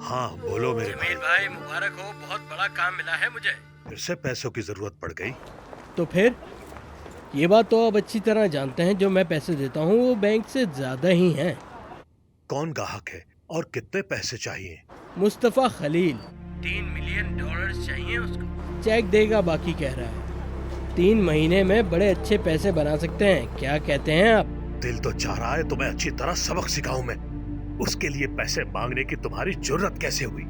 हाँ बोलो मेरे भाई। जमील भाई मुबारक हो, बहुत बड़ा काम मिला है मुझे। फिर से पैसों की जरूरत पड़ गई। तो फिर ये बात तो आप अच्छी तरह जानते हैं, जो मैं पैसे देता हूँ वो बैंक से ज्यादा ही हैं। कौन ग्राहक है और कितने पैसे चाहिए? मुस्तफा खलील, $3 मिलियन चाहिए उसको। चेक देगा, बाकी कह रहा है 3 महीने में बड़े अच्छे पैसे बना सकते हैं। क्या कहते हैं आप? दिल तो चाह रहा है तुम्हें अच्छी तरह सबक सिखाऊं मैं। उसके लिए पैसे मांगने की तुम्हारी जुर्रत कैसे हुई?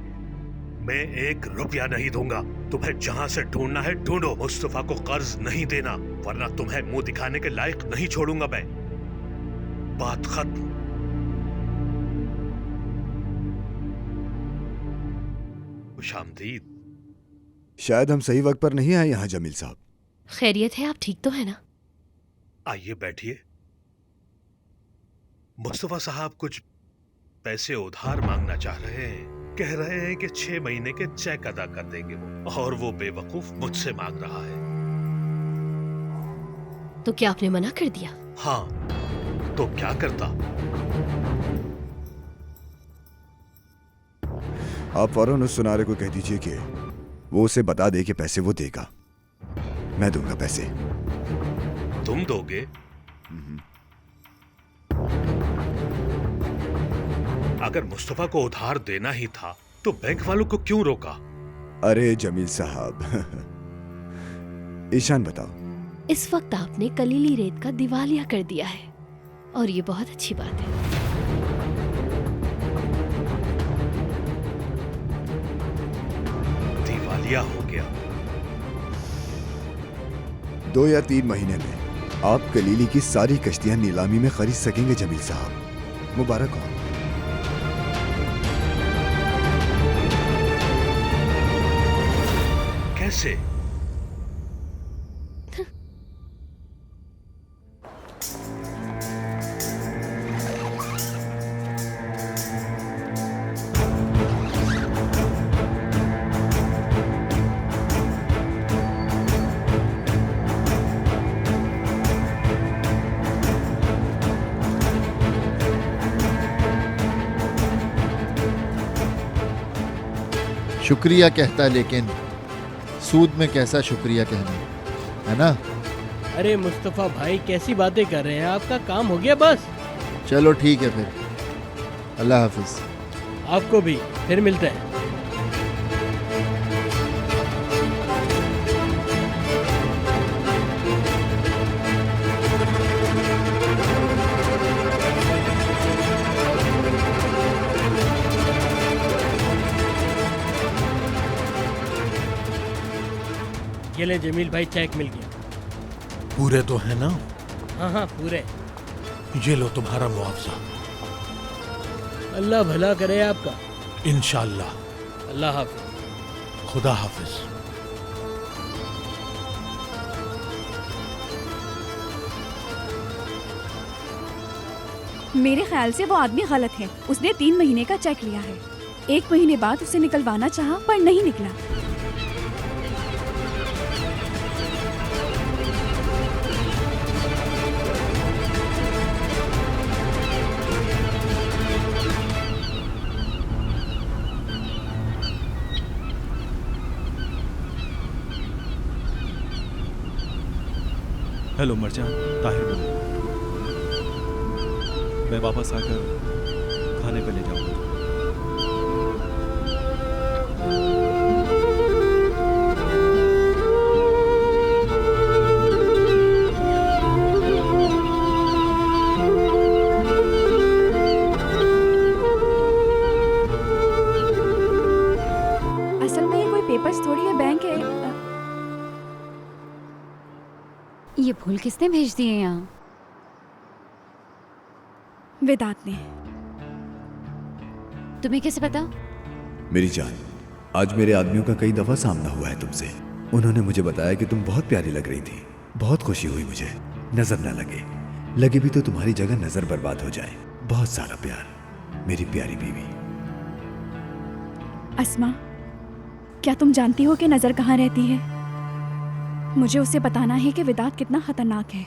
मैं 1 रुपया नहीं दूंगा। तुम्हें जहां से ढूंढना है ढूंढो। मुस्तफा को कर्ज नहीं देना, वरना तुम्हें मुंह दिखाने के लायक नहीं छोड़ूंगा मैं। बात खत्म। खुशामदीद। शायद हम सही वक्त पर नहीं आए यहाँ जमील साहब। खैरियत है? आप ठीक तो है ना? आइए बैठिए। मुस्तफा साहब कुछ पैसे उधार मांगना चाह रहे हैं। कह रहे हैं कि 6 महीने के चेक अदा कर देंगे वो, और वो बेवकूफ मुझसे मांग रहा है। तो क्या आपने मना कर दिया? हाँ, तो क्या करता? आप फौरन उस सुनारे को कह दीजिए कि वो उसे बता दे कि पैसे वो देगा। मैं दूंगा पैसे। तुम दोगे? अगर मुस्तफा को उधार देना ही था तो बैंक वालों को क्यों रोका? अरे जमील साहब ईशान बताओ। इस वक्त आपने कलीली रेत का दिवालिया कर दिया है, और ये बहुत अच्छी बात है। दिवालिया हो गया? 2 या 3 महीने में आप कलीली की सारी कश्तियां नीलामी में खरीद सकेंगे जमील साहब। मुबारक हो। कैसे? शुक्रिया कहता है, लेकिन सूद में कैसा शुक्रिया कहना, है ना? अरे मुस्तफा भाई, कैसी बातें कर रहे हैं? आपका काम हो गया बस। चलो ठीक है फिर, अल्लाह हाफिज। आपको भी, फिर मिलते हैं। ये ले जमील भाई, चेक मिल गया। पूरे तो है ना? हाँ हाँ पूरे। ये लो तुम्हारा मुआवजा। अल्लाह भला करे आपका। इंशाअल्लाह। अल्लाह हाफिज। खुदा हाफिज। मेरे ख्याल से वो आदमी गलत है। उसने 3 महीने का चेक लिया है। 1 महीने बाद उसे निकलवाना चाहा, पर नहीं निकला। हेलो मरजान, ताहिर बोल। मैं वापस आकर खाने पे ले जाऊंगा। असल में ये कोई पेपर्स थोड़ी है, बैंक है। ये फूल किसने भेज दिए यहाँ? वेदांत ने। तुम्हें कैसे पता? मेरी जान, आज मेरे आदमियों का कई दफा सामना हुआ है तुमसे। उन्होंने मुझे बताया कि तुम बहुत प्यारी लग रही थी। बहुत खुशी हुई मुझे। नजर न लगे भी तो तुम्हारी जगह नजर बर्बाद हो जाए। बहुत सारा प्यार मेरी प्यारी बीवी। अस्मा, क्या तुम जानती हो कि नजर कहाँ रहती है? मुझे उसे बताना है कि वेदांत कितना खतरनाक है।